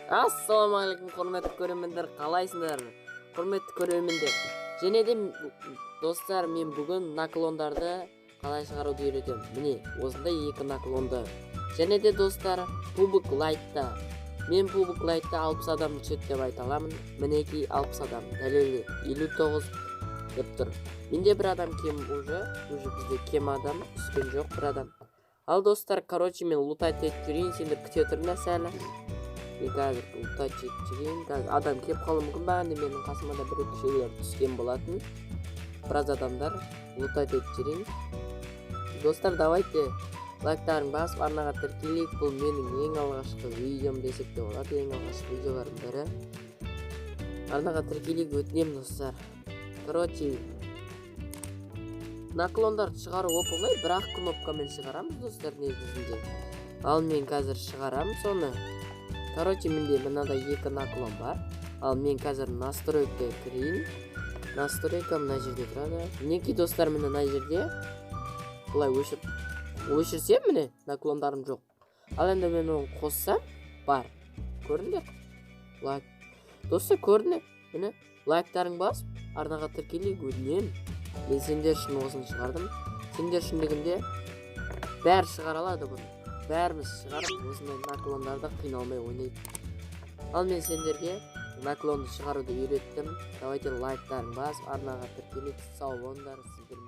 Ассалаумағалейкум құрметті көрермендер, қалайсыңдар? Құрметті көрермендер, және де достар, мен бүгін наклондарды қалай шығаруды үйретемін. Міне осындай екі наклонды. Және де достар, пубг лайтта мен пубг лайтта 60 адам түседі деп айта аламын. Мінекей 60 адам, дәлелі 59 деп тұр. Менде бір адам кем уже бізде кем адам түскен жоқ, бір адам. Ал достар, короче, мен лутать етіп жүрейін, сендер күте тұрыңдар сәлі. Мен қазір лутать етіп жүрейін, қазір адам кеп қалуы мүмкін. Бағанда менің қасыма да бір кішілер түскен болатын. Біраз адамдар лутать етіп жүрейін. Достар, давайте лайктарын басып арнаға тіркелейік. Бұл менің ең алғашқы видеом десек те болады, ең алғашқы видеолардың бірі. Арнаға тіркелейік, өтінемін достар. Короче, наклондарды шығару оп-оңай, бірақ кнопкамен шығарамыз достар негізінде. Ал мен қазір шығарам соны. Короче, менде мынадай екі наклон бар. Ал мен қазір настройкаға кірейін. Настройка мына жерде тұрады. Мінекей достар, мына жерде былай өшірсем, міне наклондарым жоқ. Ал енді мен оны қоссам, бар. Көрдіңдер? Лайк. Достар, көрдіңдер? Міне лайктарың басып, арнаға тіркелейік, өтінемін. Мен сендер үшін осыны шығардым. Сендер үшін дегенде бәрі шығара алады бұны. Бәріміз шығарып, осындай наклондарды қиналмай ойнайды. Ал мен сендерге наклонды шығаруды үйреттім. Давайте лайктарын басып, арнаға тіркелейік. Сау болыңдар, сіздермен